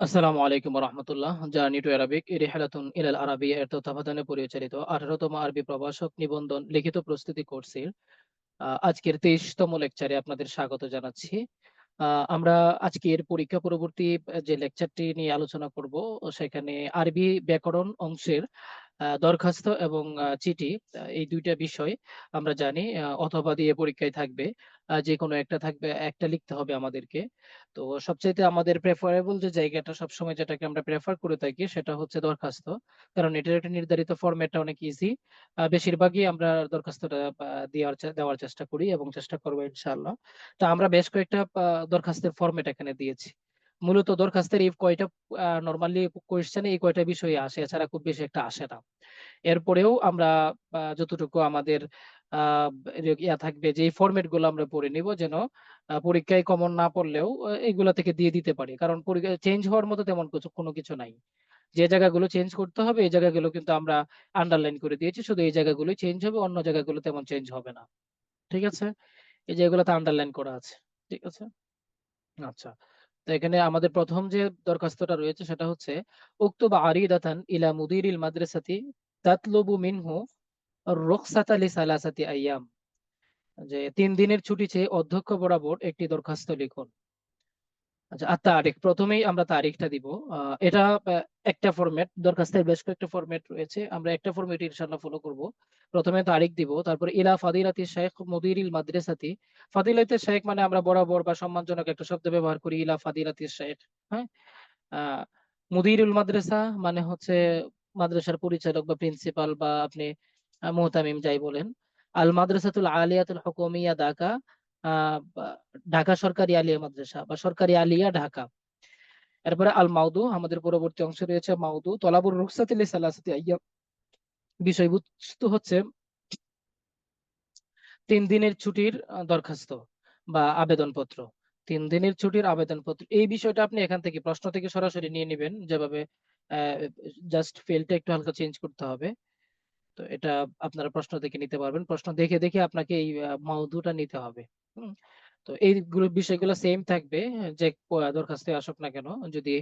আসসালামু আলাইকুম রহমতুল্লাহ। Journey to Arabic রিহালাতুন ইলাল আরাবিয়া এর তত্ত্বাবধানে পরিচালিত 18তম আরবি প্রভাষক নিবন্ধন লিখিত প্রস্তুতি কোর্সের আজকের 23তম লেকচারে আপনাদের স্বাগত জানাচ্ছি। আমরা আজকের পরীক্ষা পরবর্তী যে লেকচারটি নিয়ে আলোচনা করব, সেখানে আরবি ব্যাকরণ অংশের দরখাস্ত এবং চিঠি, এই দুইটা বিষয় আমরা জানি অথবা দিয়ে পরীক্ষায় থাকবে। যে কোনো একটা থাকবে, একটা লিখতে হবে আমাদেরকে। তো সবচাইতে আমাদের প্রেফারেবল যে জায়গাটা, সবসময় যেটাকে আমরা প্রেফার করে থাকি, সেটা হচ্ছে দরখাস্ত। কারণ এটার একটা নির্ধারিত ফরম্যাটটা অনেক ইজি। বেশিরভাগই আমরা দরখাস্তটা দেওয়ার চেষ্টা করি এবং চেষ্টা করবো ইনশাআল্লাহ। তা আমরা বেশ কয়েকটা দরখাস্তের ফরম্যাট এখানে দিয়েছি। মূলত দরখাস্তের এই কয়টা নর্মালি কোয়েশ্চেনে এই কয়টা বিষয় আসে, এছাড়া খুব বেশি একটা আসে না। এরপরেও আমরা যতটুকু আমাদের আহ ইয়া থাকবে, যে ফরম্যাট গুলো আমরা পড়ে নিব, যেন পরীক্ষায় কমন না পড়লেও এগুলা থেকে দিয়ে দিতে পারি। কারণ পরীক্ষা চেঞ্জ হওয়ার মতো তেমন কোনো কিছু নাই। যে জায়গাগুলো চেঞ্জ করতে হবে এই জায়গাগুলো কিন্তু আমরা আন্ডারলাইন করে দিয়েছি, শুধু এই জায়গাগুলোই চেঞ্জ হবে, অন্য জায়গাগুলো তেমন চেঞ্জ হবে না। ঠিক আছে, এই জায়গাগুলোতে আন্ডারলাইন করা আছে। ঠিক আছে, আচ্ছা। তো এখানে আমাদের প্রথম যে দরখাস্তটা রয়েছে সেটা হচ্ছে উক্তুব আরিদাতান ইলা মুদিরিল মাদ্রাসাতি তাতলুবু মিনহু রুখসাতা লিসালাসাতি আইয়াম। যে 3 দিনের ছুটি চেয়ে অধ্যক্ষ বরাবর একটি দরখাস্ত লিখুন। আচ্ছা, আর তারিখ, প্রথমেই আমরা তারিখটা দিব। এটা একটা ফরম্যাট, দরখাস্তের বেশ কয়েকটা ফরম্যাট রয়েছে, আমরা একটা ফরম্যাট ইনশাআল্লাহ ফলো করব। প্রথমে তারিখ দিব, তারপর ইলা ফাদিলাতি শেখ মুদিরিল মাদ্রাসাতি। ফাদিলাতি শেখ মানে আমরা বরাবর বা সম্মানজনক একটা শব্দ ব্যবহার করি, ইলা ফাদিলাতি শেখ। হ্যাঁ। আহ মুদিরুল মাদ্রাসা মানে হচ্ছে মাদ্রাসার পরিচালক বা প্রিন্সিপাল, বা আপনি মুহতামিম যাই বলেন। আল মাদ্রাসাতুল আলিয়াতুল হুকুমিয়া ঢাকা, ঢাকা সরকারি আলিয়া মাদ্রাসা বা সরকারি আলিয়া ঢাকা। এরপরে আল মাউদু, আমাদের পরবর্তী অংশে রয়েছে মাউদু তলাবুর রুখসাতি লিসালাসাতি আইয়াম। বিষয়বস্তু হচ্ছে 3 দিনের ছুটির দরখাস্ত বা আবেদনপত্র। 3 দিনের ছুটির আবেদনপত্র, এই বিষয়টা আপনি এখান থেকে প্রশ্ন থেকে সরাসরি নিয়ে নেবেন, যেভাবে জাস্ট ফিল্ডটা একটু হালকা চেঞ্জ করতে হবে। তো এটা আপনারা প্রশ্ন থেকে নিতে পারবেন, প্রশ্ন দেখে দেখে আপনাকে এই মওদুটা নিতে হবে। হুম। তো এইগুলো বিষয়গুলো সেম থাকবে, যে দরখাস্তে আসুক না কেন। যদি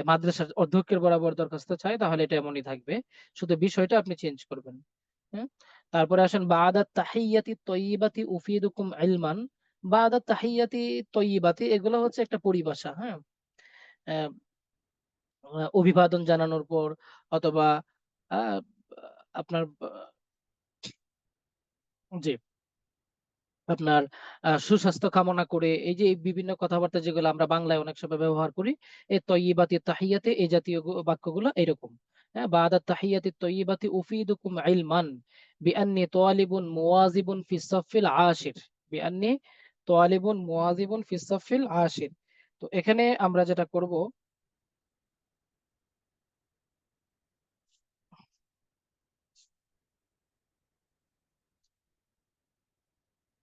মাদ্রাসার অধ্যক্ষের বরাবর দরখাস্ত চায় তাহলে এটা এমনই থাকবে, শুধু বিষয়টা আপনি চেঞ্জ করবেন। হ্যাঁ। তারপরে আসেন বাদাত তাহিয়াতি তয়্যিবাতি উফিদুকুম ইলমান। বাদাত তাহিয়াতি তয়্যিবাতি, এগুলো হচ্ছে একটা পরিভাষা। হ্যাঁ। আহ, অভিবাদন জানানোর পর, অথবা আহ, আপনার জি, আপনার সুস্বাস্থ্য কামনা করে, এই যে এই বিভিন্ন কথাবার্তা যেগুলো আমরা বাংলায় অনেক সময় ব্যবহার করি, এই তয়্যিবাতি তাহিয়াতে, এই জাতীয় বাক্যগুলো এরকম। হ্যাঁ, বাদা তাহিয়াতি তয়্যিবাতি উফিদুকুম ইলমান বিআন্নি তালিবুন মুওয়াজিবুন ফিস সাফিল আশির। বিআন্নি তালিবুন মুওয়াজিবুন ফিস সাফিল আশির। তো এখানে আমরা যেটা করব,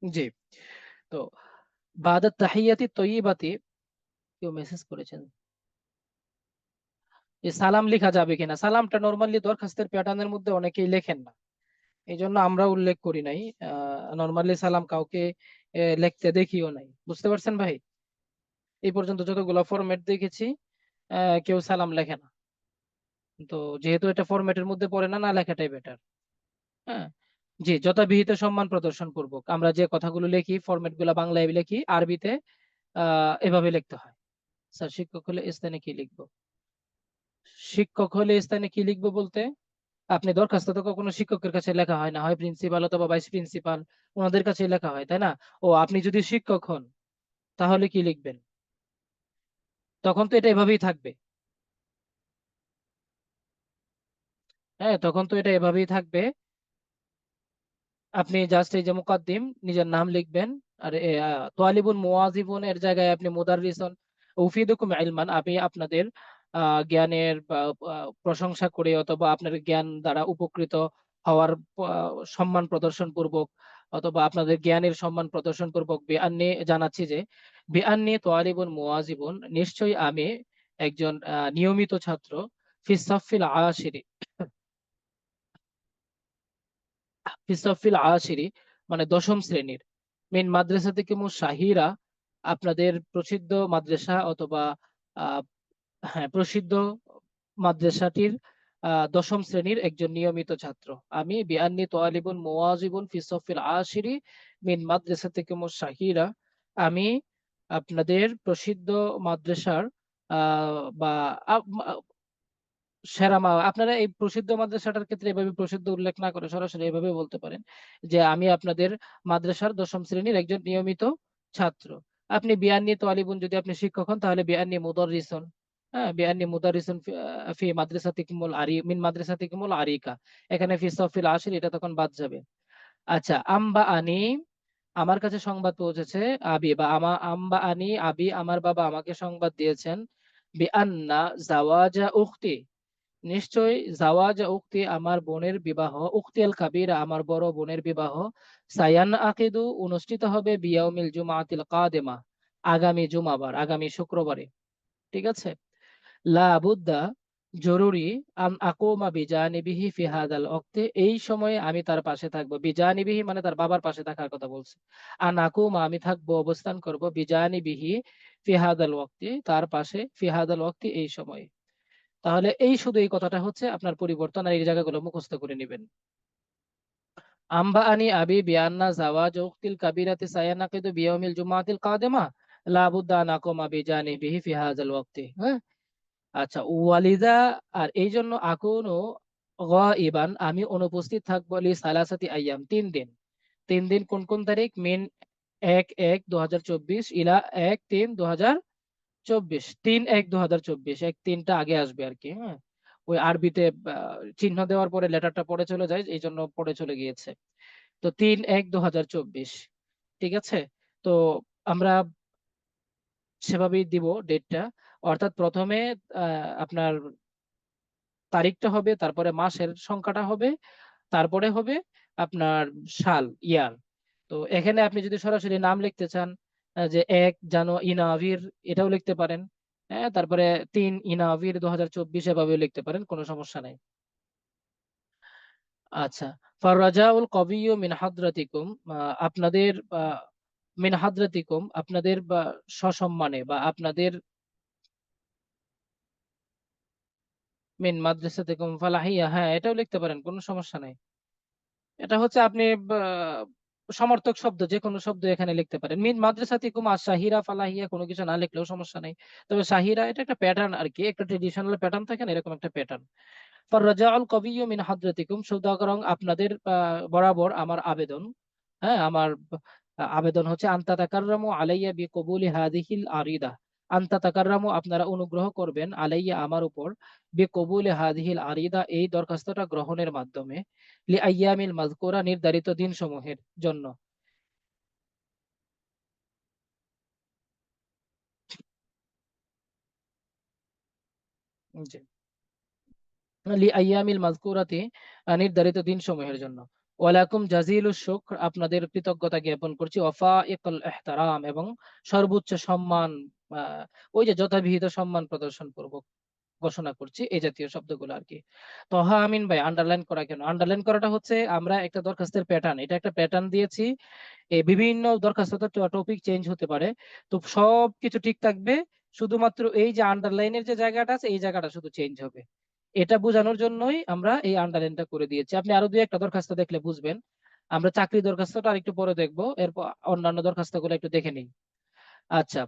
জি, তো বাদা তাহিয়াতি তয়্যিবাতি, কেউ মেসেজ করেছেন যে সালাম লেখা যাবে কিনা। সালামটা নর্মালি দরখাস্তের প্যাটার্নের মধ্যে অনেকেই লেখেন না, এই জন্য আমরা উল্লেখ করি নাই। নর্মালি সালাম কাউকে লিখতে দেখিও নাই। বুঝতে পারছেন ভাই? এই পর্যন্ত যতগুলো ফরম্যাট দেখেছি, কেউ সালাম লেখে না। তো যেহেতু এটা ফরম্যাটের মধ্যে পড়ে না, না লেখাটাই বেটার। হ্যাঁ। জি, যথাবিহিত সম্মান প্রদর্শন পূর্বক আমরা যে কথাগুলো লিখি, ফরম্যাট গুলা বাংলায় লিখি, আরবিতে এভাবে লিখতে হয়। স্যার, শিক্ষক হলে স্থানে কি লিখবো? শিক্ষক হলে স্থানে কি লিখবো বলতে, আপনি দরখাস্ত তো কখনো শিক্ষকের কাছে লেখা হয় না, হয় প্রিন্সিপাল অথবা ভাইস প্রিন্সিপাল, ওনাদের কাছে লেখা হয়, তাই না? ও, আপনি যদি শিক্ষক হন তাহলে কি লিখবেন? তখন তো এটা এভাবেই থাকবে। হ্যাঁ, তখন তো এটা এভাবেই থাকবে। আপনি জাস্ট এই যে মুকাদ্দিম, নিজের নাম লিখবেন। আর তোয়ালিবুন মুওয়াজিবুন এর জায়গায় আপনি মুদাররিসুন উফিদুকুম ইলমান, আমি আপনাদের জ্ঞানের প্রশংসা করে, অথবা আপনার জ্ঞান দ্বারা উপকৃত হওয়ার সম্মান প্রদর্শন পূর্বক, অথবা আপনাদের জ্ঞানের সম্মান প্রদর্শন পূর্বক বেআন্নি জানাচ্ছি যে বেআন্নি তোয়ালিবুন মুওয়াজিবুন, নিশ্চয়ই আমি একজন নিয়মিত ছাত্র, ফিস সাফিল আশিরি। ফিসফিল আশিরি মানে 10ম শ্রেণীর। মেন মাদ্রাসা থেকে শাহিরা, আপনাদের প্রসিদ্ধ মাদ্রাসা অথবা হ্যাঁ, প্রসিদ্ধ মাদ্রাসাটির 10ম শ্রেণীর একজন নিয়মিত ছাত্র। আমি বিআন্নি তোয়ালিবুন মুওয়াজিবুন ফি সফিল আশিরি মিন মাদ্রাসাতিকুম শাহিরা। আমি আপনাদের প্রসিদ্ধ মাদ্রাসার বা সেরা আপনারা এই প্রসিদ্ধ মাদ্রাসাটার ক্ষেত্রে এভাবে প্রসিদ্ধ উল্লেখ না করে সরাসরি এভাবে বলতে পারেন যে আমি আপনাদের মাদ্রাসার 10ম শ্রেণীর একজন নিয়মিত ছাত্র। আপনি বিআন্নি তোয়ালিবুন যদি আপনি শিক্ষক হন তাহলে বিআন্নি মুদাররিসুন। হ্যাঁ, বিআন্নি মুদাররিসুন ফি মাদ্রাসাতিকুমুল আরি মিন মাদ্রাসাতিকুমুল আরিকা। এখানে ফি সফিল আশির এটা তখন বাদ যাবে। আচ্ছা, আম্বা আনি আমার কাছে সংবাদ পৌঁছেছে, আবি বা আম্বা আনি আবি আমার বাবা আমাকে সংবাদ দিয়েছেন, বিআন্না জাওয়াজা উখতি নিশ্চয়ই জাওয়াজা উক্তি আমার বোনের বিবাহ, উক্তি আল কাবিরা আমার বড় বোনের বিবাহ, সায়ান আকিদু অনুষ্ঠিত হবে বিয়াউমিল জুমাতিল কাদেমা আগামী জুমাবার, আগামী শুক্রবারে। ঠিক আছে। লা বুদ্দা জরুরি আন আকুমা বিজানিবিহি ফি হাদাল ওয়াক্তি এই সময়ে আমি তার পাশে থাকবো। বিজানিবিহি মানে তার বাবার পাশে থাকার কথা বলছে। আন আকুমা আমি থাকবো, অবস্থান করব, বিজানিবিহি ফি হাদাল ওয়াক্তি তার পাশে, ফি হাদাল ওয়াক্তি এই সময়ে। তাহলে এই শুধু এই কথাটা হচ্ছে আপনার পরিবর্তন, আর এই জায়গাগুলো মুখস্থ করে নেবেন। আম্বা আনি আবি বিয়ান্না জাওয়াজ উক্তিল কাবিরাতি সায়ানাকিদু বিয়াউমিল জুমাতিল কাদিমা লা বুদ্দা আন আকুমা বিজানিবিহি ফি হাযাল ওয়াক্তি। হ্যাঁ, আচ্ছা, ওয়ালিদা আর এই জন্য আকুনু গায়িবান আমি অনুপস্থিত থাকবো, লি সালাসাতি আইয়াম 3 দিন। 3 দিন কোন কোন তারিখ? মিন 1/1/2024 ইলা 1/3/2024। 3/1/2024, 1/3টা আগে আসবে আর কি। হ্যাঁ, ওই আরবিতে চিহ্ন দেওয়ার পরে লেটারটা পড়ে চলে যায়, এই জন্য পড়ে চলে গিয়েছে। তো 3/1/2024। ঠিক আছে। তো আমরা সেভাবেই দিব ডেটটা, অর্থাৎ প্রথমে আপনার তারিখটা হবে, তারপরে মাসের সংখ্যাটা হবে, তারপরে হবে আপনার সাল, ইয়ার। তো এখানে আপনি যদি সরাসরি নাম লিখতে চান, যে 1 জানুয়ারি এটাও লিখতে পারেন। হ্যাঁ, তারপরে 3 জানুয়ারি 2024 এভাবে লিখতে পারেন, কোনো সমস্যা নাই। আচ্ছা, ফাররাজাউল কবিয়্যু মিন হাদরাতিকুম আপনাদের মিন হাদরাতিকুম আপনাদের বা সসম্মানে বা আপনাদের মিন মাদ্রাসাতিকুম ফালাহিয়া, হ্যাঁ এটাও লিখতে পারেন, কোনো সমস্যা নাই। এটা হচ্ছে আপনি সমর্থক শব্দ যে কোনো শব্দ এখানে লিখতে পারেন। মিন মাদ্রাসাতিকুম আর শাহিরা ফালাহিয়া কোনো কিছু না লিখলেও সমস্যা নেই। তবে শাহিরা এটা একটা প্যাটার্ন আর কি, একটা ট্রেডিশনাল প্যাটার্ন থাকে না, এরকম একটা প্যাটার্ন। ফাররাজাউল কবিয়্যু মিন হাদরাতিকুম সুতরাং আপনাদের বরাবর আমার আবেদন। হ্যাঁ, আমার আবেদন হচ্ছে আনতা তাকাররামু আলাইয়া বিকবুলি হাদিহিল আরিদা। আনতা তাকাররামু আপনারা অনুগ্রহ করবেন, আলাইয়া আমার উপর, বিকবুলি হাদিহিল আরিদা এই দরখাস্তটা গ্রহণের মাধ্যমে, লি আইয়ামিল মাযকুরা নির্ধারিত দিনসমূহের জন্য। জি, লি আইয়ামিল মাযকুরাতি নির্ধারিত দিনসমূহের জন্য। ওয়ালাকুম জাজিলুশ শুকর আপনাদের কৃতজ্ঞতা জ্ঞাপন করছি, ওয়াফাইকুল ইহতারাম এবং সর্বোচ্চ সম্মান, আহ, ওই যে যথাবিহিত সম্মান প্রদর্শন করব ঘোষণা করছি, এই জাতীয় শব্দগুলো আর কি। তহা আমিন ভাই আন্ডারলাইন করা কেন? আন্ডারলাইন করাটা হচ্ছে আমরা একটা দরখাস্তের প্যাটার্ন, এটা একটা প্যাটার্ন দিয়েছি। এই বিভিন্ন দরখাস্ত টপিক চেঞ্জ হতে পারে, তো সব কিছু ঠিক থাকবে, শুধুমাত্র এই যে আন্ডারলাইনের যে জায়গাটা আছে এই জায়গাটা শুধু চেঞ্জ হবে। এটা বোঝানোর জন্যই আমরা এই আন্ডারলাইনটা করে দিয়েছি। আপনি আরো দুই একটা দরখাস্ত দেখলে বুঝবেন। আমরা চাকরি দরখাস্তটা আরেকটু পরে দেখবো, এরপর অন্যান্য দরখাস্তগুলো একটু দেখে নিই। আচ্ছা,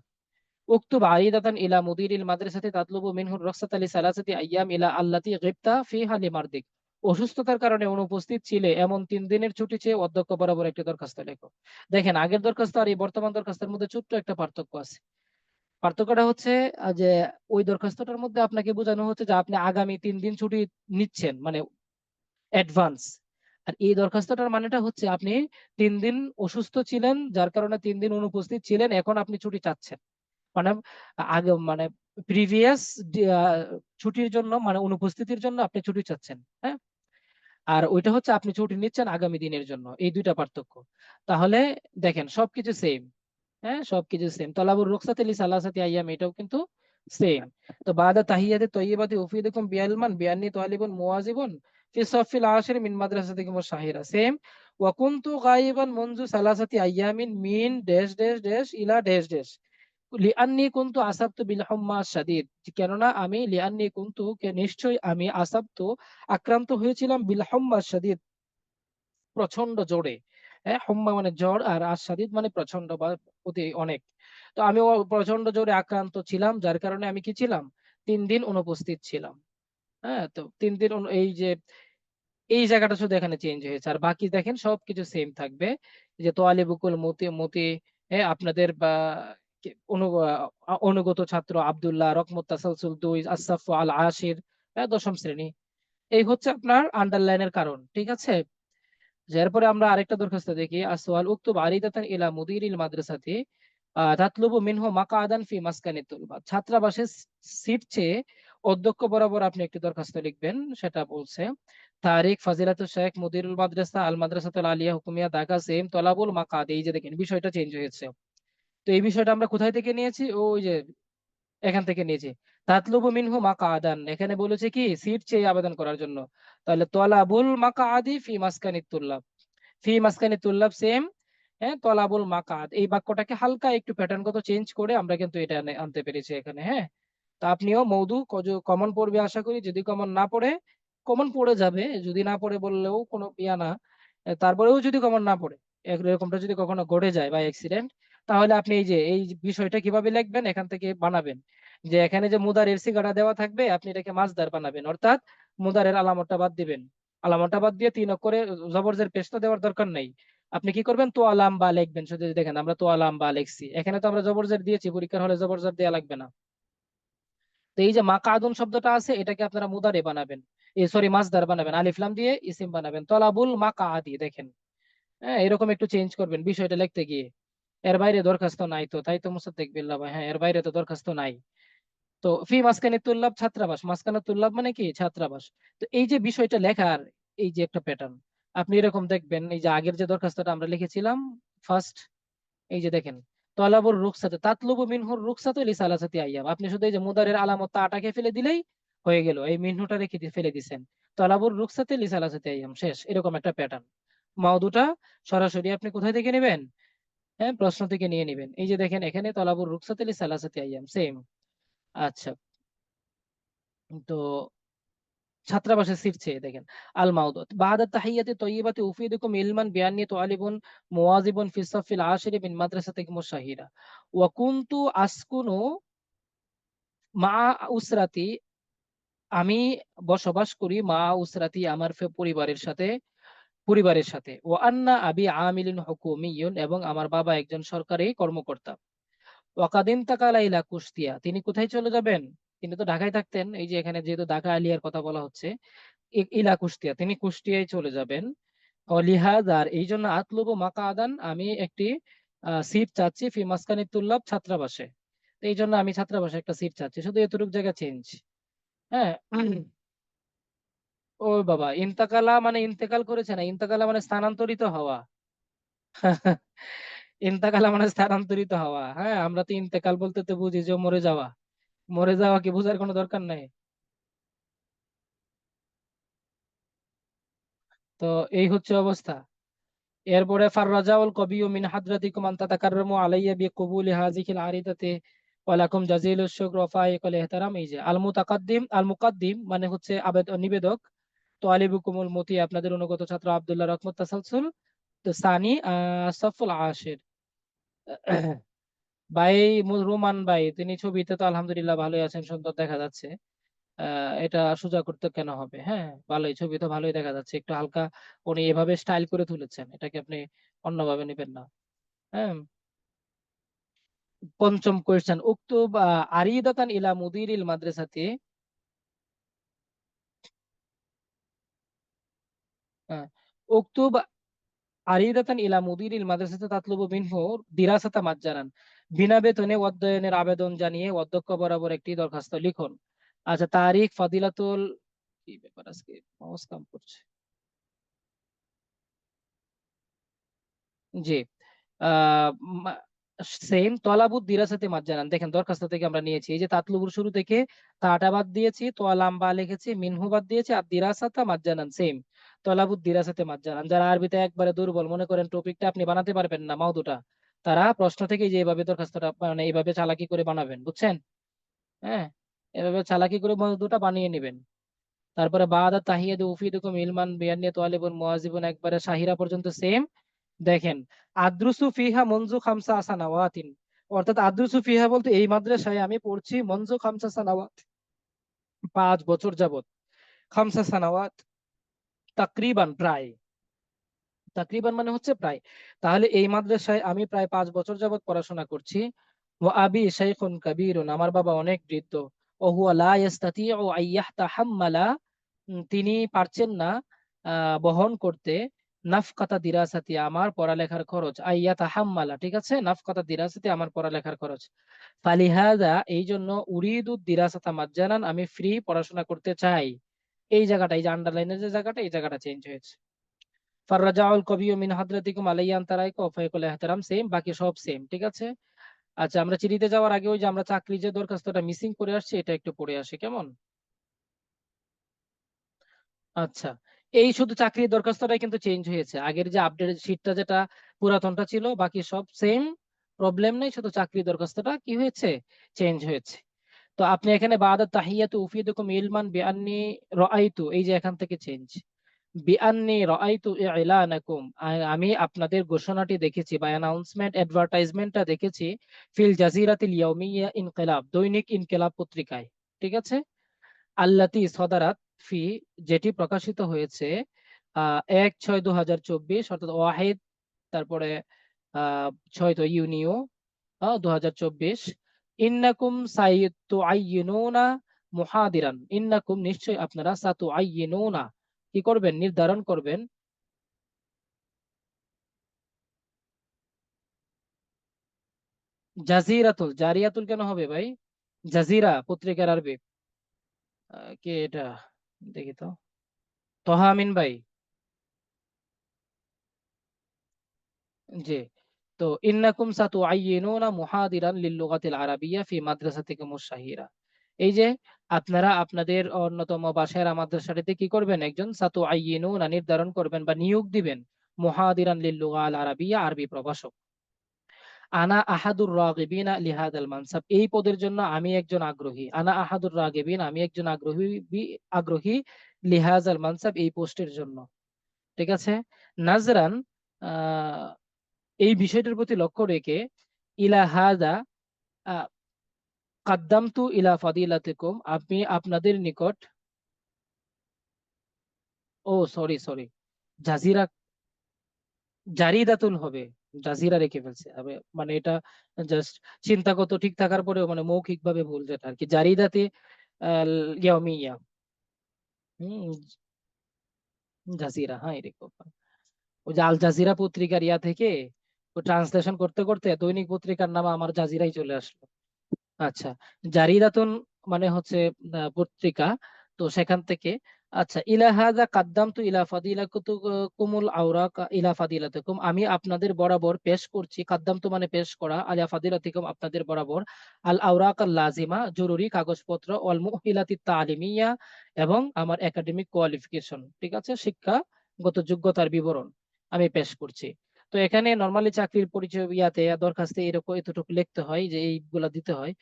উক্তুব আইদাতান ইলা মুদিরিল মাদ্রাসাতি তাতলুবু মিনহু রুখসাত লিসালাসাতি আইয়াম ইলা আল্লাতি গিবতা ফিহা লিমারদিক। অসুস্থতার কারণে অনুপস্থিত ছিলে এমন 3 দিনের ছুটি চেয়ে অধ্যক্ষ বরাবর একটি দরখাস্ত লেখো। দেখেন, আগের দরখাস্ত আর এই বর্তমান দরখাস্তের মধ্যে ছোট্ট একটা পার্থক্য আছে। পার্থক্যটা হচ্ছে যে ওই দরখাস্তটার মধ্যে আপনাকে বোঝানো হচ্ছে যে আপনি আগামী 3 দিন ছুটি নিচ্ছেন, মানে অ্যাডভান্স। আর এই দরখাস্তটার মানেটা হচ্ছে আপনি 3 দিন অসুস্থ ছিলেন, যার কারণে 3 দিন অনুপস্থিত ছিলেন, এখন আপনি ছুটি চাচ্ছেন। মানে আগে মানে প্রিভিয়াস ছুটির জন্য, মানে অনুপস্থিতির জন্য আপনি ছুটি চাচ্ছেন। হ্যাঁ, আর ওইটা হচ্ছে আপনি ছুটি নিচ্ছেন আগামী দিনের জন্য, এই দুইটা পার্থক্য। তাহলে দেখেন সবকিছু সেম। হ্যাঁ, সবকিছু সেম। তলাবুর রুখসাত লি সালাসাতি আইয়াম এটাও কিন্তু সেম। তো বাদা তাহিয়াতে তয়্যিবাতি উফিদুকুম বিআলমান বিআন্নি তালিবুন মুওয়াজিবুন ফি সফিল আশির মিন মাদ্রাসাতিকুম শাহিরা, সেম। ওয়া কুনতু গায়িবান মুনযু সালাসাতি আইয়ামিন মিন ড্যাশ ড্যাশ ড্যাশ ইলা ড্যাশ ড্যাশ। লিআন্নি কুনতু আসাবতু বিল হুম্মা শাদীদ, কেননা আমি লিআন্নি কুনতু কে নিশ্চয়ই আমি আসাবতু আক্রান্ত হয়েছিলাম বিল হুম্মা শাদীদ প্রচন্ড জোরে। হ্যাঁ, হুম্মা মানে জ্বর, আর আশাদীদ মানে প্রচন্ড বা অতি অনেক। তো আমি প্রচন্ড জোরে আক্রান্ত ছিলাম, যার কারণে আমি কি ছিলাম, 3 দিন অনুপস্থিত ছিলাম। হ্যাঁ, তো 3 দিন এই যে এই জায়গাটা শুধু এখানে চেঞ্জ হয়েছে, আর বাকি দেখেন সবকিছু সেম থাকবে। এই যে তোয়ালে বুকুল মতি মতি, আপনাদের বা অনুগত ছাত্র আব্দুল্লাহ, রকমত তাসালসুল 2, আসাফ আল আশির, 10ম শ্রেণী। এই হচ্ছে আপনার আন্ডারলাইনের কারণ, ঠিক আছে। এরপরে আমরা আরেকটা দরখাস্ত দেখি, আসওয়াল উক্তুব আরিদাতান ইলা মুদিরিল মাদ্রাসাতি তাতলুবু মিনহু মাকআদান ফি মাসকানি তুলবা। ছাত্রাবাসে সিট চেয়ে অধ্যক্ষ বরাবর আপনি একটি দরখাস্ত লিখবেন। সেটা বলছে তারিখ ফাজিলাতুল শেখ মুদিরুল মাদ্রাসা আল মাদ্রাসাতুল আলিয়া হুকুমিয়া ঢাকা সেম তলাবুল মাকাদ। এই যে দেখেন বিষয়টা চেঞ্জ হয়েছে। তো এই বিষয়টা আমরা কোথায় থেকে নিয়েছি, ওই যে এখান থেকে নিয়েছি। তাতলুবু মিনহু মাকআদান, এখানে বলেছে কি সিট চেয়ে আবেদন করার জন্য। তাহলে তলাবুল মাকআদি ফি মাসকানি তুল্লাব, ফি মাসকানি তুল্লাব সেম। হ্যাঁ, তলাবুল মাকাদ এই বাক্যটাকে হালকা একটু প্যাটার্নগত চেঞ্জ করে আমরা কিন্তু এটা আনতে পেরেছি এখানে। হ্যাঁ, তা আপনিও মওদু কমন পড়বে আশা করি। যদি কমন না পড়ে, কমন পড়ে যাবে, যদি না পড়ে বললেও কোনো ইয়া না। তারপরেও যদি কমন না পড়ে, এরকমটা যদি কখনো ঘটে যায় বা অ্যাক্সিডেন্ট, তাহলে আপনি এই যে এই বিষয়টা কিভাবে লিখবেন এখান থেকে বানাবেন। যে এখানে যে মুদারের সিগাটা দেওয়া থাকবে, আপনি এটাকে মাসদার বানাবেন, অর্থাৎ মুদারের আলামতটা বাদ দিবেন। আলামতটা বাদ দিয়ে 3 অক্ষরে জবরজের পেশটা দেওয়ার দরকার নেই। আপনি কি করবেন, তো আলাম বা লিখবেন। শুধু দেখেন আমরা তো আলাম বা লিখছি, এখানে তো আমরা জবরজের দিয়েছি, পরীক্ষার হলে জবরজের দেওয়া লাগবে না। তো এই যে মাকাদুন শব্দটা আছে, এটাকে আপনারা মুদারে বানাবেন, এই সরি মাসদার বানাবেন, আলিফ লাম দিয়ে ইসিম বানাবেন, তলাবুল মাকাদি দেখেন। হ্যাঁ, এরকম একটু চেঞ্জ করবেন বিষয়টা লিখতে গিয়ে। এর বাইরে দরখাস্ত নাই তো, তাই তো মুসাদ্দেক বিল্লাহ ভাই, হ্যাঁ এর বাইরে তো দরখাস্ত নাই। তো ফি মাসকানি তুল্লাব ছাত্রাবাস, মাসকানা তুল্লাব মানে কি ছাত্রাবাস। তো এই যে বিষয়টা লেখার এই যে একটা প্যাটার্ন, আপনি এরকম দেখবেন। এই যে আগের যে দরখাস্তটা আমরা লিখেছিলাম ফার্স্ট, এই যে দেখেন তলাবুর রুকসাতে তাতলুবু মিনহুর রুকসাতু লিসালাসাতি আইয়াম, আপনি শুধু এই যে মুদারের আলামত তাটাকে ফেলে দিলেই হয়ে গেল, এই মিনহুটা রেখে ফেলে দিছেন। তলাবুর রুকসাতে লিসালাসাতি আইয়াম শেষ, এরকম একটা প্যাটার্ন। মাউদুটা সরাসরি আপনি কোথায় থেকে নেবেন, হ্যাঁ প্রশ্ন থেকে নিয়ে নেবেন। এই যে দেখেন এখানে তলাবুর রুকসাতে লিসালাসাতি আইয়াম সেম। আচ্ছা, তো ছাত্রাবাসে সিট চেয়ে দেখেন, আল মাউদুদ বাদা তাহিয়াতি তয়্যিবাতি উফিদুকুম ইলমান বিআন্নী তুআলিবুন মুওয়াজিবুন ফিস সাফিল আশিরি মিন মাদ্রাসাতিকুম শাহিরা ওয়া কুনতু আসকুনু মা উসরাতি, আমি বসবাস করি মা উসরাতি আমার পরিবারের সাথে ও আন্না আবি আমিলুন হুকুমিয়ুন, এবং আমার বাবা একজন সরকারি কর্মকর্তা। ওয়াকাদিন তাকালা ইলা কুষ্টিয়া, তিনি কোথায় চলে যাবেন, তিনি তো ঢাকায় থাকতেন, এই যে এখানে যেহেতু ঢাকা আলিয়ার কথা বলা হচ্ছে, ইলা কুষ্টিয়া তিনি কুষ্টিয়ায় চলে যাবেন। লিহাজার এই জন্য আতলুবু মাকাদান আমি একটি সিট চাচ্ছি ফি মাসকানি তুল্লাব ছাত্রাবাসে। তো এই জন্য আমি ছাত্রাবাসে একটা সিট চাচ্ছি, শুধু এতটুকু জায়গা চেঞ্জ। হ্যাঁ, ও বাবা, ইন্তাকালা মানে ইন্তেকাল করেছে না, ইন্তাকালা মানে স্থানান্তরিত হওয়া। ইন্তাকালা মানে স্থানান্তরিত হওয়া। হ্যাঁ, আমরা তো ইন্তেকাল বলতে তো বুঝি যে মরে যাওয়া। মরে যাওয়া কি বোঝার কোনো দরকার নাই। তো এই হচ্ছে অবস্থা। এরপরে ফাররাজাউল কবিয়্যু মিন হাদরাতিকুম আন তাতাকাররামু আলাইয়া বিকবুলি হাযিহিল আরিদাতি ওয়া লাকুম জাযীলুশ শুকর ওয়া ফাইকুল ইহতিরাম। এই যে আল মুকাদ্দিম মানে হচ্ছে নিবেদক, তালিবুকুমুল মতি আপনাদের অনুগত ছাত্র আব্দুল্লাহ রহমত তাসালসুল, তো সানি সফুল আশির। ভাই রোমান ভাই, তিনি ছবিতে তো আলহামদুলিল্লাহ ভালোই আছেন, সুন্দর দেখা যাচ্ছে। এটা সোজা করতে কেন হবে, হ্যাঁ ভালোই, ছবি তো ভালোই দেখা যাচ্ছে, একটু হালকা উনি এভাবে স্টাইল করে তুলেছেন, এটাকে আপনি অন্যভাবে নেবেন না। হ্যাঁ, পঞ্চম কোয়েশ্চেন, উক্তুব আরিদাতান ইলা মুদিরিল মাদ্রাসাতি। হ্যাঁ, উক্তুব আরিদাতান ইলা মুদিরিল মাদ্রাসাতি তাতলুবু মিনহু দিরাসাতা মাজ্জানান, বিনা বেতনে অধ্যয়নের আবেদন জানিয়ে অধ্যক্ষ বরাবর একটি দরখাস্ত লিখুন। আচ্ছা, তারিখ ফাদিলাতুল, কি ব্যাপার আজকে মাউস কাম করছে। জি, আহ সেম তলাবুদ দিরাসাতে মাজ্জানান, দেখেন দরখাস্ত থেকে আমরা নিয়েছি, এই যে তাতলুবুর শুরু থেকে তাটা বাদ দিয়েছি, তোয়ালাম বা লিখেছি, মিনহু বাদ দিয়েছি, আর দিরাসাতা মাজ্জানান সেম। তলাবুদ দিরাসাতে মাজ্জানান, যারা আরবিতে একবারে দুর্বল মনে করেন টপিকটা আপনি বানাতে পারবেন না মাউদুটা, তারা প্রশ্ন থেকে যে এভাবে দরখাস্তটা মানে এইভাবে চালাকি করে বানাবেন, বুঝছেন? হ্যাঁ, এভাবে চালাকি করে মওদুটা বানিয়ে নেবেন। তারপরে বাদা তাহিয়াদু উফিদুকুম ইলমান বিআন্নি তালিবুন মুআজিবুন একবারে শাহিরা পর্যন্ত সেম। দেখেন, আদ্রুসু ফিহা মনজু খামসা সানাওয়াতিন, অর্থাৎ আদ্রুসু ফিহা বলতে এই মাদ্রাসায় আমি পড়ছি মনজু খামসা সানাওয়াত, 5 বছর যাবত। খামসা সানাওয়াত তাকরিবান প্রায়, তাকরিবান মানে হচ্ছে প্রায়। তাহলে এই মাদ্রাসায় আমি প্রায় 5 বছর যাবত পড়াশোনা করছি। ওয়া আবি শাইখুন কাবীরুন, আমার বাবা অনেক বৃদ্ধ। ও হুয়া লা ইস্তাতিউ আন ইয়াহতাহাম্মালা, তিনি পারছেন না বহন করতে নাফকাতা দিরাসাতি, আমার পড়ালেখার খরচ। আইয়াতা হাম্মালা, ঠিক আছে, নাফকাতা দিরাসাতি, আমার পড়ালেখার খরচ। ফালিহাদা, এই জন্য, উরিদু দিরাসাতা মাজ্জানান, আমি ফ্রি পড়াশোনা করতে চাই। এই জায়গাটা, এই যে আন্ডারলাইনের যে জায়গাটা, এই জায়গাটা চেঞ্জ হয়েছে। ফাররাজাউল কবিয়্যু মিন হাদরাতিকুম আলাইয়া আনতারাইকা ওয়া ফাইকুল ইহতিরাম, সেম, বাকি সব সেম, ঠিক আছে। আচ্ছা, আমরা চিঠিতে যাওয়ার আগে ওই যে আমরা চাকরি যে দরখাস্তটা মিসিং করে আসছি, এটা একটু পড়ে আসি কেমন? আচ্ছা, এই শুধু চাকরির দরখাস্তটাই কিন্তু চেঞ্জ হয়েছে। আগের যে আপডেট শীটটা যেটা পুরাতনটা ছিল, বাকি সব সেম, প্রবলেম নেই, শুধু চাকরি দরখাস্তটা কি হয়েছে, চেঞ্জ হয়েছে। তো আপনি এখানে বাদা তাহিয়াতু উফিদুকুম ইলমান বিআন্নি রাআইতু, এই যে এখান থেকে চেঞ্জ, বিআন্নি রাআইতু ইলানাকুম, আমি আপনাদের ঘোষণাটি দেখেছি বা অ্যানাউন্সমেন্ট অ্যাডভার্টাইজমেন্টটা দেখেছি, ফিল জাজিরাতিল ইয়াউমিয়া ইনকিলাব, দৈনিক ইনকিলাব পত্রিকায়, ঠিক আছে। আল্লাতি সদারাত ফি, যেটি প্রকাশিত হয়েছে 1/6/2024, অর্থাৎ ওয়াহিদ, তারপরে 6 তো ইউনিও 2024। ইন্নাকুম সাইতুআইয়িনুনা মুহাদিরান, ইন্নাকুম নিশ্চয় আপনারা, সাতুআইয়িনুনা কি করবেন, নির্ধারণ করবেন। জাজিরাতুল, জারিয়াতুল কেন হবে ভাই? জাজিরা পত্রিকার আরবি। কে এটা, দেখি তো, তহা আমিন ভাই। জি। তো ইন্নাকুম সাতুআইয়িনুনা মুহাদিরান লিল-লুগাতিল আরাবিয়্যা ফি মাদ্রাসাতিকুম আশ-শাহিরা, এই যে আপনারা আপনাদের অন্যতম বা সেরা মাদ্রাসাটিতে কি করবেন, একজন সাতুআইয়িনুনা নির্ধারণ করবেন বা নিয়োগ দিবেন, মুহাদিরান লিল-লুগা আল-আরাবিয়্যা, আরবি প্রভাষক। আনা আহাদুর রাগিবিনা লিহাদাল মানসাব, এই পদের জন্য আমি একজন আগ্রহী। আনা আহাদুর রাগিবিন, আমি একজন আগ্রহী, আগ্রহী, লিহাজাল মানসাব, এই পোস্টের জন্য, ঠিক আছে। নাজরান, আহ এই বিষয়টির প্রতি লক্ষ্য রেখে, ইলা হাদা কাদ্দামতু ইলা ফাদিলাতিকুম, আমি আপনাদের নিকট, ও সরি সরি, জাজিরা, জারিদাতুল হবে, জাজিরা রেখে ফেলছে আমি, মানে এটা জাস্ট চিন্তাগত ঠিক থাকার পরেও মানে মৌখিক ভাবে ভুল, যেটা আর কি, জারিদাতে আল ইয়াউমিয়া, হুম, জাজিরা, হ্যাঁ এরকম। ওই যে আল জাজিরা পত্রিকার ইয়া থেকে ও ট্রান্সলেশন করতে করতে দৈনিক পত্রিকার নাম আমার জাজিরাই চলে আসলো। আচ্ছা, জারিদাতুন মানে হচ্ছে পত্রিকা, তো সেখান থেকে। আচ্ছা, ইলা হাযা কাদ্দামতু ইলা ফাদিলাকুমুল আওরাক ইলা ফাদিলাতিকুম, আমি আপনাদের বরাবর পেশ করছি, কাদ্দামতু মানে পেশ করা, আলা ফাদিলাতিকুম আপনাদের বরাবর, আল আওরাক আল লাজিমা, জরুরি কাগজপত্র, ওয়াল মুহিলাতিত তালিমিয়া, এবং আমার একাডেমিক কোয়ালিফিকেশন, ঠিক আছে, শিক্ষাগত যোগ্যতার বিবরণ আমি পেশ করছি। তো এখানে নর্মালি চাকরির পরিচয় ইয়াতে দরখাস্তে এরকম এতটুকু লিখতে হয়, যে এইগুলা দিতে হয়।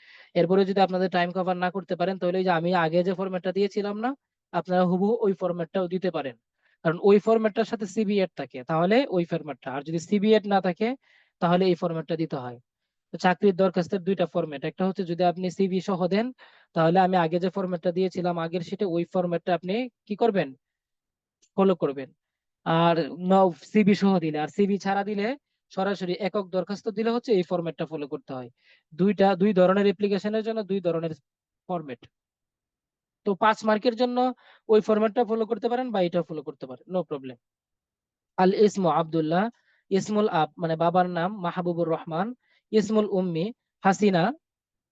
এরপরে যদি আপনাদের টাইম কভার না করতে পারেন, তাহলে ওই যে আমি আগে যে ফরম্যাটটা দিয়েছিলাম না, আপনারা হুবহু ওই ফরম্যাটটাও দিতে পারেন। কারণ ওই ফরম্যাটটার সাথে সিবি এড থাকে, তাহলে ওই ফরম্যাটটা, আর যদি সিবি এড না থাকে তাহলে এই ফরম্যাটটা দিতে হয়। তো চাকরির দরখাস্তের দুইটা ফরম্যাট, একটা হচ্ছে যদি আপনি সিবি সহ দেন, তাহলে আমি আগে যে ফরম্যাটটা দিয়েছিলাম আগের সেটা, ওই ফরম্যাটটা আপনি কি করবেন, ফলো করবেন। আর সিবি সহ দিলে, আর সিবি ছাড়া দিলে, সরাসরি একক দরখাস্ত দিলে হচ্ছে এই ফরম্যাটটা ফলো করতে হয়। দুই ধরনের অ্যাপ্লিকেশনের জন্য দুই ধরনের ফরম্যাট। তো 5 মার্কের জন্য ওই ফরম্যাটটা ফলো করতে পারেন বা এটা ফলো করতে পারেন, নো প্রবলেম। আল ইসমু আব্দুল্লাহ, ইসমুল আব মানে বাবার নাম মাহবুবুর রহমান, ইসমুল উম্মি হাসিনা,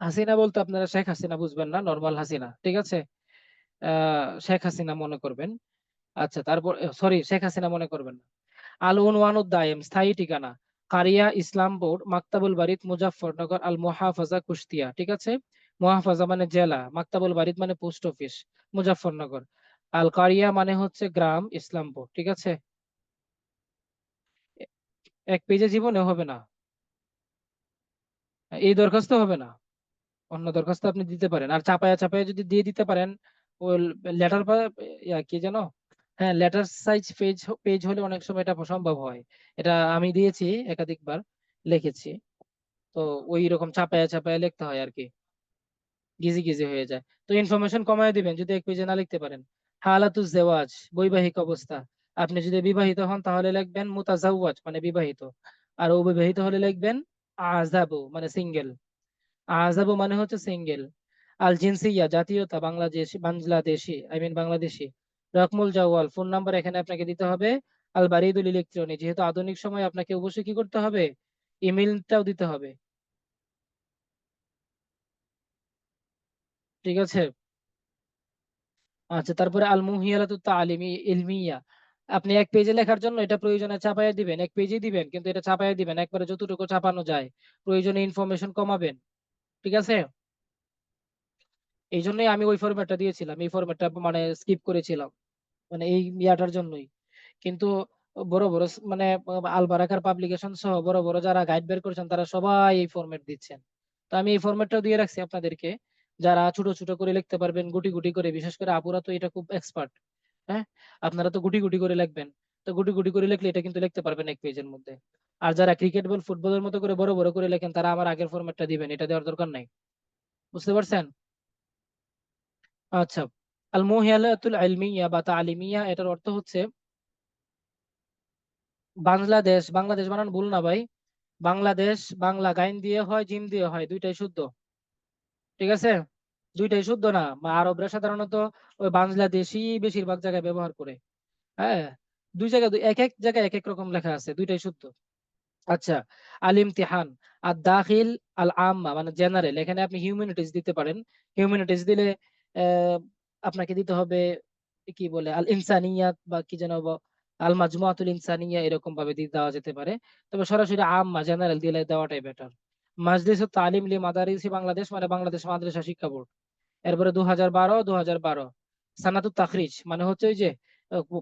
হাসিনা বলতে আপনারা শেখ হাসিনা বুঝবেন না, নর্মাল হাসিনা, ঠিক আছে, শেখ হাসিনা মনে করবেন। আচ্ছা, তারপর সরি, শেখ হাসিনা মনে করবেন না। আল উনওয়ানুদ দায়েম, স্থায়ী ঠিকানা, কারিয়া ইসলামপুর, মাকতাবুল বারিদ, মুজাফফরনগর, আল মুহাফাজা, কুষ্টিয়া, ঠিক আছে। মুহাফাজা মানে জেলা, মাকতাবুল বারিদ মানে পোস্ট অফিস, মুজাফফরনগর। আল কারিয়া মানে হচ্ছে গ্রাম, ইসলামপুর, ঠিক আছে। এক পেজে জীবনে হবে না। এই দরখাস্ত হবে না, অন্য দরখাস্ত আপনি দিতে পারেন। আর চাপায়া চাপায়া যদি দিয়ে দিতে পারেন, ওই লেটার বা কি যেন, হ্যাঁ লেটার সাইজ পেজ পেজ হলে অনেক সময় এটা সম্ভব হয়। এটা আমি দিয়েছি একাধিকবার, লিখেছি। তো ওই রকম চাপায়া চাপায়া লিখতে হয় আর কি, গিজি গিজি হয়ে যায়। তো ইনফরমেশন কমায় দিবেন যদি এক পেজে না লিখতে পারেন। হালাতুজ জেওয়াজ, বৈবাহিক অবস্থা। আপনি যদি বিবাহিত হন তাহলে লিখবেন মুতাজাওয়াজ মানে বিবাহিত, আর অবিবাহিত হলে লিখবেন আযাবু মানে সিঙ্গেল। আযাবু মানে হচ্ছে সিঙ্গেল। আল জিনসিয়া জাতীয়তা বাংলাদেশি, বাংলাদেশি বাংলাদেশি। রকমুল জাওয়াল ফোন নাম্বার এখানে আপনাকে দিতে হবে। আল বারিদুল ইলেকট্রনিক, যেহেতু আধুনিক সময় আপনাকে অবশ্যই কি করতে হবে, ইমেলটাও দিতে হবে। ঠিক আছে। আচ্ছা, তারপরে আল মুহিয়ালাতু তালিমি ইলমিয়া। আপনি এক পেজে লেখার জন্য এটা প্রয়োজনে চাপায়া দিবেন, এক পেজে দিবেন কিন্তু এটা চাপায়া দিবেন একবারে যতটুকু চাপানো যায়, প্রয়োজনে ইনফরমেশন কমাবেন। ঠিক আছে। এই জন্যই আমি ওই ফরম্যাটটা দিয়েছিলাম, এই ফরম্যাটটা মানে স্কিপ করেছিলাম, মানে এই ইয়াটার জন্যই। কিন্তু বড় বড় মানে আল বারাকার পাবলিকেশন সহ বড় বড় যারা গাইড বের করেছেন তারা সবাই এই ফরম্যাট দিচ্ছেন। তো আমি এই ফরম্যাটটাও দিয়ে রাখছি আপনাদেরকে, যারা ছোট ছোট করে লিখতে পারবেন, গুটি গুটি করে, বিশেষ করে আপুরা তো এটা খুব এক্সপার্ট। হ্যাঁ, আপনারা তো গুটি গুটি করে লিখবেন, তো গুটি গুটি করে লিখলে এটা কিন্তু লিখতে পারবেন এক পেজের মধ্যে। আর যারা ক্রিকেট বল ফুটবলের মতো করে বড় বড় করে লেখেন তারা আমার আগের ফরম্যাটটা দিবেন, এটা দেওয়ার দরকার নাই। বুঝতে পারছেন? আচ্ছা, আল মুহিয়ালাতুল ইলমিয়া বা তালিমিয়া এটার অর্থ হচ্ছে বাংলাদেশ, বাংলাদেশ বানান ভুল না ভাই। বাংলাদেশ, বাংলা গাইন দিয়ে হয় জিম দিয়ে হয়, দুইটাই শুদ্ধ। ঠিক আছে, দুইটাই শুদ্ধ না। আরবরা সাধারণত ওই বাংলাদেশি বেশিরভাগ জায়গায় ব্যবহার করে। হ্যাঁ, দুই জায়গায় এক এক জায়গায় এক এক রকম লেখা আছে, দুইটাই শুদ্ধ। আচ্ছা, আল ইমতিহান আর দাখিল আল আম্মা মানে জেনারেল, এখানে আপনি হিউম্যানিটিজ দিতে পারেন। হিউম্যানিটিজ দিলে আহ, আপনাকে দিতে হবে কি বলে আল ইনসানিয়াত বা কি যেন আল মাজমুআতুল ইনসানিয়া, এরকম ভাবে দিয়ে দেওয়া যেতে পারে। তবে সরাসরি আম্মা জেনারেল দিলে দেওয়াটাই বেটার। মাজলিসুত তালিম লি মাদারিসি বাংলাদেশ মানে বাংলাদেশ মাদ্রাসা শিক্ষা বোর্ড। এরপরে 2012 সানাতুত তাখরিজ মানে হচ্ছে ওই যে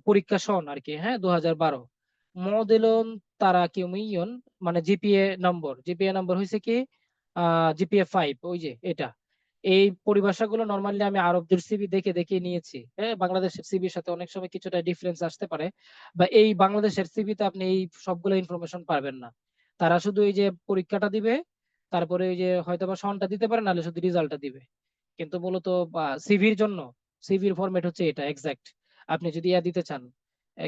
পরীক্ষা সন আর কি, হ্যাঁ 2012। মডেলন তারাকিমিয়ন মানে জিপিএ নম্বর, জিপিএ নম্বর হয়েছে কি জিপিএ 5, ওই যে এটা। এই পরিভাষাগুলো নর্মালি আমি আরবদের সিভি দেখে দেখে নিয়েছি। হ্যাঁ, বাংলাদেশের সিভির সাথে অনেক সময় কিছুটা ডিফারেন্স আসতে পারে, বা এই বাংলাদেশের সিভিতে আপনি এই সবগুলো ইনফরমেশন পারবেন না। তারা শুধু এই যে পরীক্ষাটা দিবে, তারপরে ওই যে হয়তো বা সনটা দিতে পারে, নাহলে শুধু রেজাল্টটা দিবে। কিন্তু মূলত সিভির জন্য, সিভির ফরম্যাট হচ্ছে এটা এক্সাক্ট। আপনি যদি ইয়া দিতে চান,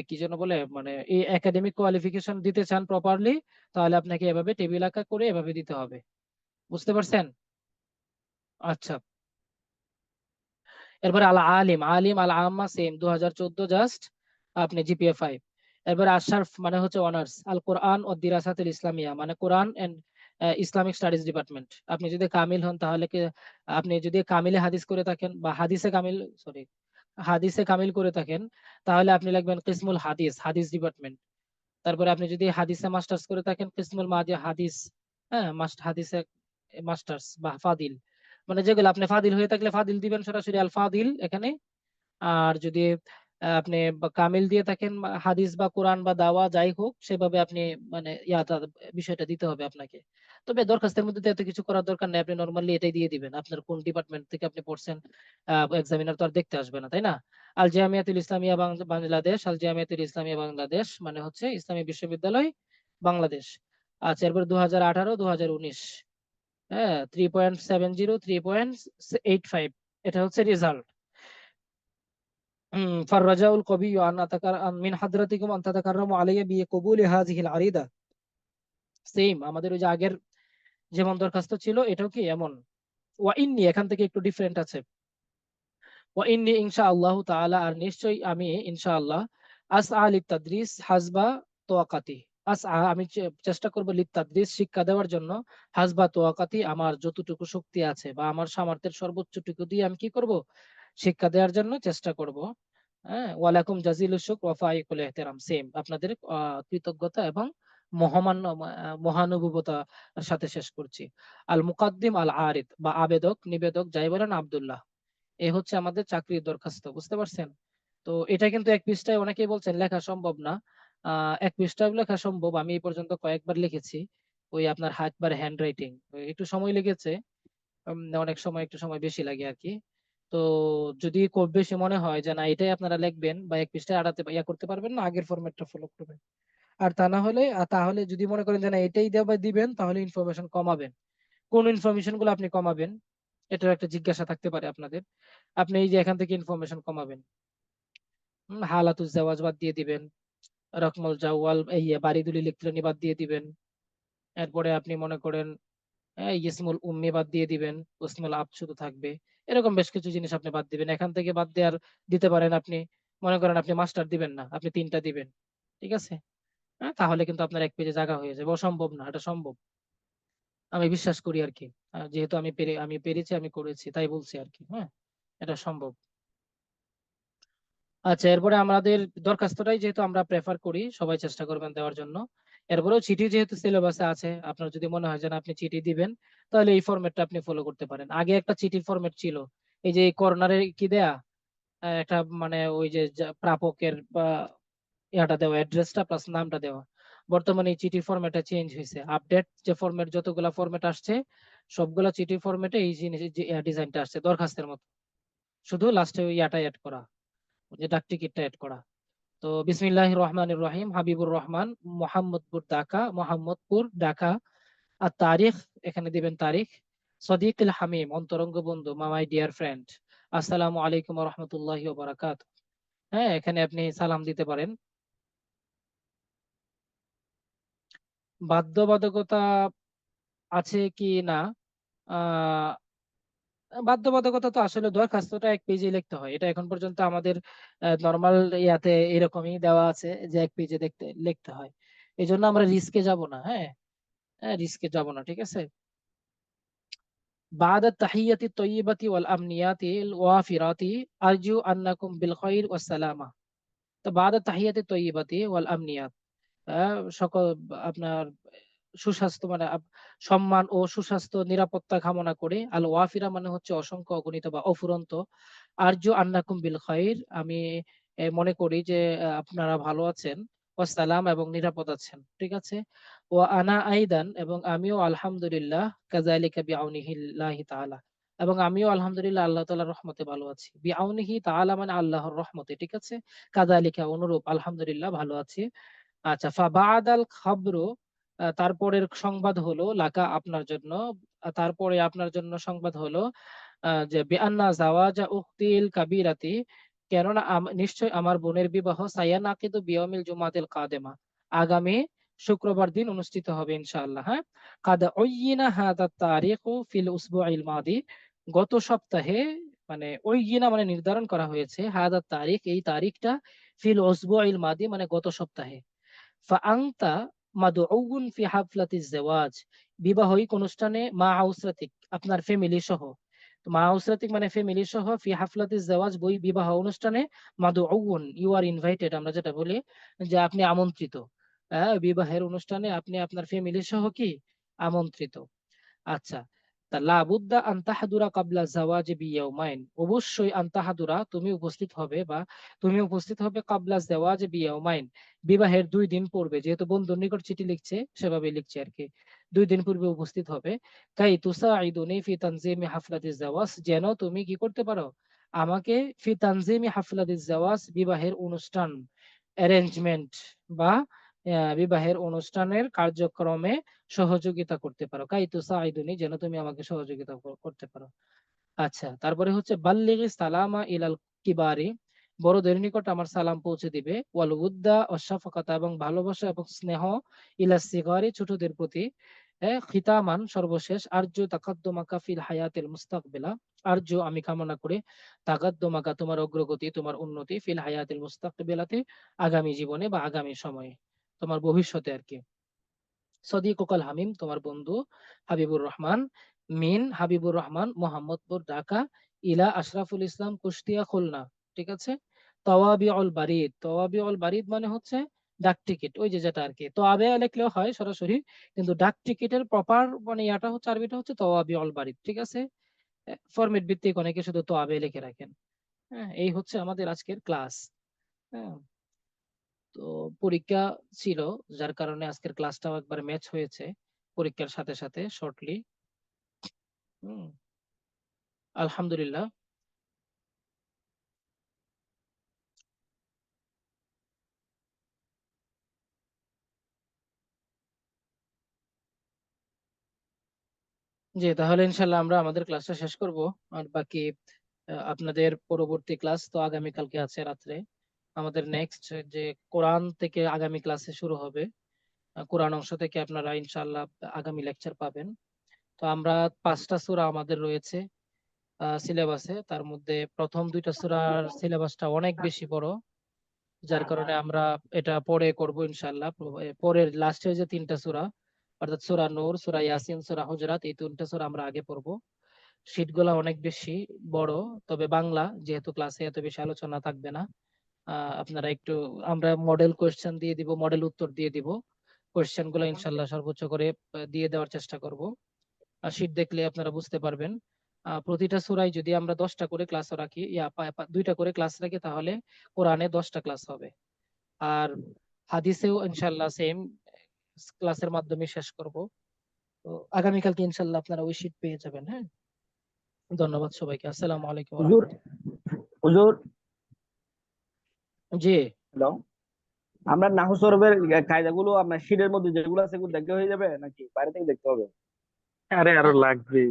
কি যেন বলে মানে এই একাডেমিক কোয়ালিফিকেশন দিতে চান প্রপারলি, তাহলে আপনাকে এভাবে টেবিল আঁকা করে এভাবে দিতে হবে। বুঝতে পারছেন? আচ্ছা, এরপরে আল আলিম, আলিম আল আম্মা সেম 2014 জাস্ট, আপনি জিপিএ 5। এরপরে আশরাফ মানে হচ্ছে অনার্স, আল কোরআন ও দিরাসাতুল ইসলামিয়া মানে কোরআন এন্ড ইসলামিক স্টাডিজ ডিপার্টমেন্ট। আপনি যদি কামিল হন তাহলে কি, আপনি যদি কামিলে হাদিস করে থাকেন বা হাদিসে কামিল, সরি হাদিসে কামিল করে থাকেন, তাহলে আপনি লিখবেন কিসমুল হাদিস, হাদিস ডিপার্টমেন্ট। তারপরে আপনি যদি হাদিসে মাস্টার্স করে থাকেন কিসমুল মাদি হাদিস, হ্যাঁ হাদিসে মাস্টার্স বা ফাদিল, মানে যেগুলো আপনি ফাদিল হয়ে থাকলে ফাদিল দিবেন সরাসরি আল ফাদিল এখানে। আর যদি আপনি কামিল দিয়ে থাকেন হাদিস বা কোরআন বা দাওয়া যাই হোক সেভাবে আপনি মানে বিষয়টা দিতে হবে আপনাকে। তবে দরখাস্তের মধ্যে তো এত কিছু করার দরকার নেই, আপনি নর্মালি এটাই দিয়ে দিবেন আপনার কোন ডিপার্টমেন্ট থেকে আপনি পড়ছেন। এক্সামিনার তো আর দেখতে আসবে না, তাই না? আল জামিয়াতুল ইসলামিয়া বাংলাদেশ, আল জামিয়াতুল ইসলামিয়া বাংলাদেশ মানে হচ্ছে ইসলামী বিশ্ববিদ্যালয় বাংলাদেশ। আচ্ছা, এরপর 2018 2019, হ্যাঁ 3.70 3.85, এটা হচ্ছে রেজাল্ট। فالرجاء القوي أن من حضرتكم أن تتكرموا علي بقبول هذه العريضة। সেম আমাদের ওই যে আগের যেমন দরখাস্ত ছিল এটাও কি এমন। ওয়া ইন্নি এখান থেকে একটু ডিফারেন্ট আছে। ওয়া ইন্নি ইনশাআল্লাহু তাআলা আর নিশ্চয়ই আমি ইনশাআল্লাহ আসআ লিতাদরিস হাসবা তোয়াকাতি। আসআ আমি চেষ্টা করব লিতাদরিস শিক্ষা দেওয়ার জন্য, হাসবা তোয়াকাতি আমার যতটুকু শক্তি আছে বা আমার সামর্থ্যের সর্বোচ্চটুকু দিয়ে আমি কি করব, শিক্ষা দেওয়ার জন্য চেষ্টা করব। হ্যাঁ, ওয়ালাকুম জাজিলুশ শুকর ওয়া ফাইকুল ইহতিরাম সেম, আপনাদের কৃতজ্ঞতা এবং মহামান্য মহানুভবতার সাথে শেষ করছি। আল মুকাদ্দিম আল আরিদ বা আবেদক নিবেদক যাই বলেন আব্দুল্লাহ। এ হচ্ছে আমাদের চাকরির দরখাস্ত। বুঝতে পারছেন? তো এটা কিন্তু এক পৃষ্ঠায় অনেকেই বলছেন লেখা সম্ভব না। এক পৃষ্ঠায় লেখা সম্ভব, আমি এই পর্যন্ত কয়েকবার লিখেছি। ওই আপনার একবার হ্যান্ড রাইটিং একটু সময় লেগেছে। অনেক সময় একটু সময় বেশি লাগে আর কি। তো যদি খুব বেশি মনে হয় যে না এটাই আপনারা লিখবেন বা এক পৃষ্ঠায় আড়াতে ইয়া করতে পারবেন না, আগের ফরম্যাটটা ফলো করবেন। আর তা না হলে তাহলে যদি মনে করেন যে না এটাই দিবেন, তাহলে ইনফরমেশন কমাবেন। কোন ইনফরমেশন গুলো আপনি কমাবেন, এটার একটা জিজ্ঞাসা থাকতে পারে আপনাদের। আপনি এই যে এখান থেকে ইনফরমেশন কমাবেন, হালাতুজ জাওয়াজ বাদ দিয়ে দিবেন, রকমুল জাওয়াল এই বারিদুল ইলেকট্রনি বাদ দিয়ে দিবেন। এরপরে আপনি মনে করেন ইসমুল উম্মি বাদ দিয়ে দিবেন, ইসমুল আব শুধু থাকবে। এরকম বেশ কিছু জিনিস আপনি বাদ দিবেন। এখান থেকে বাদ দেওয়ার দিতে পারেন আপনি, মনে করেন আপনি মাস্টার দিবেন না, আপনি 3টা দিবেন। ঠিক আছে? তাহলে কিন্তু আপনার এক পেজে জায়গা হয়ে যাবে। অসম্ভব না, এটা সম্ভব। আমি বিশ্বাস করি আর কি। যেহেতু আমি পেরেছি, আমি করেছি, তাই বলছি আর কি। হ্যাঁ, এটা সম্ভব। আচ্ছা, এরপরে আমাদের দরখাস্তটাই যেহেতু আমরা প্রেফার করি, সবাই চেষ্টা করবেন দেওয়ার জন্য। এরপরেও চিঠি যেহেতু সিলেবাসে আছে, আপনার যদি মনে হয় যে না আপনি চিঠি দিবেন, তাহলে এই ফরম্যাটটা আপনি ফলো করতে পারেন। আগে একটা চিঠির ফরম্যাট ছিল, এই যে কর্নারে কি দেয়া, একটা মানে ওই যে প্রাপকের বা ইয়াটা দেওয়া, অ্যাড্রেসটা প্লাস নামটা দেওয়া। বর্তমানে এই চিঠির ফরম্যাটটা চেঞ্জ হয়েছে। আপডেট যে ফরম্যাট, যতগুলা ফরম্যাট আসছে সবগুলা চিঠির ফরম্যাটে এই জিনিস ডিজাইনটা আসছে দরখাস্তের মতো। শুধু লাস্টে ওই ইয়াটা অ্যাড করা, ওই যে ডাক টিকিটটা অ্যাড করা। তো বিসমিল্লাহির রহমানির রহিম, হাবিবুর রহমান, মোহাম্মদপুর ঢাকা। আর তারিখ, এখানে দিবেন তারিখ। সদিকুল হামিম, অন্তরঙ্গ বন্ধু, মাই ডিয়ার ফ্রেন্ড। আসসালামু আলাইকুম ওয়া রাহমাতুল্লাহি ওয়া বারাকাতুহু। হ্যাঁ, এখানে আপনি সালাম দিতে পারেন। বাধ্যবাধকতা আছে কি না, আহ বাধ্যবাধকতা তো আসলে দরখাস্তটা এক পেজে লিখতে হয়, এটা এখন পর্যন্ত আমাদের নর্মাল ইয়াতে এরকমই দেওয়া আছে যে এক পেজে লিখতে হয়। এই জন্য আমরা রিস্কে যাব না। হ্যাঁ, হ্যাঁ, রিস্কে যাব না, ঠিক আছে। بعد التحية الطيبة والأمنيات الوافرات أرجو أنكم بالخير والسلامة। তো بعد التحية الطيبة والأمنيات সকল আপনার সুস্বাস্থ্য মানে সম্মান ও সুস্বাস্থ্য নিরাপত্তা কামনা করে, আল ওয়াফিরা মানে হচ্ছে অসংখ্য অগণিত বা অফুরন্ত। আরজু আন্নাকুম বিল খাইর, আমি মনে করি যে আপনারা ভালো আছেন। ওয়াসালাম, এবং নিরাপদ আছেন, ঠিক আছে। ওয়া আনা আইদান, এবং আমিও আলহামদুলিল্লাহ, কাযালিকা বিআউনিহিল্লাহি তাআলা, এবং আমিও আলহামদুলিল্লাহ আল্লাহ তাআলার রহমতে ভালো আছি। বিআউনিহি তাআলা মানে আল্লাহর রহমতে, ঠিক আছে। কাযালিকা অনুরূপ, আলহামদুলিল্লাহ ভালো আছি। আচ্ছা, ফাবাদাল খাবরু, তারপরের সংবাদ হলো, লাকা আপনার জন্য, তারপরে আপনার জন্য সংবাদ হলো যে বিআন্না জাওয়াজা উখতিল কাবিরাতি, কেননা নিশ্চয় আমার বোনের বিবাহ সায়ানাকিদু বিয়াউমিল জুমাতিল কাদেমা, আগামী শুক্রবার দিন অনুষ্ঠিত হবে ইনশাআল্লাহ। হ্যাঁ, কাদ উয়িনা হাদা তারিখু ফিল উসবুইল মাদি, গত সপ্তাহে, মানে উয়িনা মানে নির্ধারণ করা হয়েছে, হাদা তারিখ এই তারিখটা, ফিল উসবুইল মাদি মানে গত সপ্তাহে। ফাআংতা মাদউউন ফি হাফলাতিজ জাওয়াজ, বিবাহিক অনুষ্ঠানে, মা আউসরাতিক আপনার ফ্যামিলি সহ। তো মা আউসরাতিক মানে ফ্যামিলি সহ, ফি হাফলাতিজ জাওয়াজ বই বিবাহ অনুষ্ঠানে, মাদউউন ইউ আর ইনভাইটেড, আমরা যেটা বলি যে আপনি আমন্ত্রিত। বিবাহের অনুষ্ঠানে আপনি আপনার ফ্যামিলি সহ কি আমন্ত্রিত। আচ্ছা, তা লাবুদ্দা আনতাহাদুরা কাবলা জাওয়াজি বিয়াউমাইন, অবশ্যই আনতাহাদুরা তুমি উপস্থিত হবে, বা তুমি উপস্থিত হবে কাবলা জাওয়াজি বিয়াউমাইন, বিবাহের 2 দিন পূর্বে। যেহেতু বন্ধুর নিকট চিঠি লিখছে, সেভাবে লিখছে আর কি। 2 দিন পূর্বে উপস্থিত হবে। কাই তুসাইদুনি ফি তানজিমি হাফলাতি জাওয়াজ, যেন তুমি কি করতে পারো আমাকে, ফি তানজিমি হাফলাতি জাওয়াজ বিবাহের অনুষ্ঠান অ্যারেঞ্জমেন্ট বা বিবাহের অনুষ্ঠানের কার্যক্রমে সহযোগিতা করতে পারো। কাই তুসাইদুনি, যেন তুমি আমাকে সহযোগিতা করতে পারো। আচ্ছা, তারপরে হচ্ছে বাল্লিগি সালামা ইলাল কিবারি, বড়দের নিকট আমার সালাম পৌঁছে দিবে। ওয়াল উদ্দা অশাফাকাতা, এবং ভালোবাসা এবং স্নেহ, ইলা সিগারি ছোটদের প্রতি। খিতামান সর্বশেষ, আরজু তাকাদ্দুমাকা ফিল হায়াতিল মুস্তাকবিলা, আরজু আমি কামনা করে, তাকাদ্দুমাকা তোমার অগ্রগতি, তোমার উন্নতি, ফিল হায়াতিল মুস্তাকবিলাতে আগামী জীবনে বা আগামী সময়ে, তোমার ভবিষ্যতে আর কি। সদিকুকাল হামিম তোমার বন্ধু হাবিবুর রহমান, মিন হাবিবুর রহমান, মোহাম্মদপুর ঢাকা, ইলা আশরাফুল ইসলাম কুষ্টিয়া খুলনা, ঠিক আছে। তওয়াবিউল বারিদ, তওয়াবিউল বারিদ মানে হচ্ছে ডাক টিকিট, ওই যে যেটা আর কি। তওয়াবে লিখলেও হয় সরাসরি, কিন্তু ডাক টিকিটের প্রপার মানে ইয়াটা হচ্ছে, আরবিটা হচ্ছে তওয়াবিউল বারিদ, ঠিক আছে। ফরমেট ভিত্তিক অনেকে শুধু তওয়াবে লিখে রাখেন। হ্যাঁ, এই হচ্ছে আমাদের আজকের ক্লাস। হ্যাঁ, তো পরীক্ষা ছিল, যার কারণে আজকের ক্লাসটাও একবার ম্যাচ হয়েছে। পরীক্ষার সাথে সাথে শর্টলি। আলহামদুলিল্লাহ। জি, তাহলে ইনশাল্লাহ আমরা আমাদের ক্লাসটা শেষ করব। আর বাকি আপনাদের পরবর্তী ক্লাস তো আগামীকালকে আছে রাত্রে। আমাদের নেক্সট যে কোরআন থেকে আগামী ক্লাসে শুরু হবে। কোরআন অংশ থেকে আপনারা ইনশাল্লাহ আগামী লেকচার পাবেন। তো আমরা 5টা সূরা আমাদের রয়েছে সিলেবাসে। তার মধ্যে প্রথম 2টা সূরার সিলেবাসটা অনেক বেশি বড়, যার কারণে আমরা এটা পরে করব ইনশাল্লাহ। পরের লাস্টে যে 3টা সূরা, অর্থাৎ সূরা নূর, সূরা ইয়াসিন, সূরা হুজরাত, এই 3টা সূরা আমরা আগে পড়বো। শীটগুলা অনেক বেশি বড়, তবে বাংলা যেহেতু ক্লাসে এত বেশি আলোচনা থাকবে না। আপনারা একটু, আমরা মডেল কোয়েশ্চেন দিয়ে দিব, মডেল উত্তর দিয়ে দিব। কোয়েশ্চেন গুলো ইনশাল্লাহ সর্বোচ্চ করে দিয়ে দেওয়ার চেষ্টা করব। আর শীট দেখলে আপনারা বুঝতে পারবেন। প্রতিটা সূরায় যদি আমরা 10টা করে ক্লাস রাখি, 2টা করে ক্লাস রাখি, তাহলে কোরআনে 10টা ক্লাস হবে। আর হাদিসেও ইনশাল্লাহ সেম ক্লাসের মাধ্যমে শেষ করব। তো আগামীকালকে ইনশাল্লাহ আপনারা ওই শীট পেয়ে যাবেন। হ্যাঁ, ধন্যবাদ সবাইকে। আসসালামু আলাইকুম ওয়া হুজুর রাহমাতুল্লাহ। হুজুর জি, হ্যালো, আমরা নাহু সরফের কায়দাগুলো আপনার শীটের মধ্যে যেগুলো আছে সেগুলো দেখলে হয়ে যাবে নাকি বাইরে থেকে দেখতে হবে? আরে আরো লাগবে।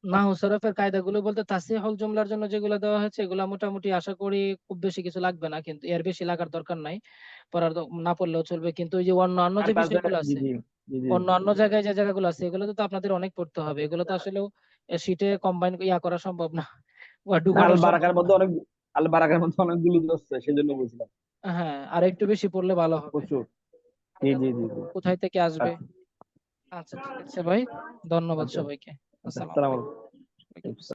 নাহু সরফের কায়দাগুলো বলতে তাসিহুল জুমলার জন্য যেগুলো দেওয়া হয়েছে, এগুলো মোটামুটি আশা করি খুব বেশি কিছু লাগবে না, কিন্তু এর বেশি লাগার দরকার নাই। না পড়লেও চলবে, কিন্তু ওই যে অন্যান্য আর যে পাঁচ বিষয়গুলো জি আছে, জি জি জি অন্যান্য জায়গায় যে জায়গাগুলো আছে, এগুলো তো আপনাদের অনেক পড়তে হবে। এগুলো তো আসলে শীটে কম্বাইন করা সম্ভব না বা আল ঢুকানো সম্ভব বারাকার না। মধ্যে অনেক আল বারাকার মধ্যে অনেকগুলো আছে সেজন্য বলছিলাম। হ্যাঁ, আর একটু বেশি পড়লে ভালো হবে। প্রচুর। জি জি জি জি। কোথায় থেকে আসবে? আচ্ছা আচ্ছা, ঠিক আছে ভাই। ধন্যবাদ আচ্ছা সবাইকে। আচ্ছা, আসসালামু আসসালামু আলাইকুম। আলাইকুম।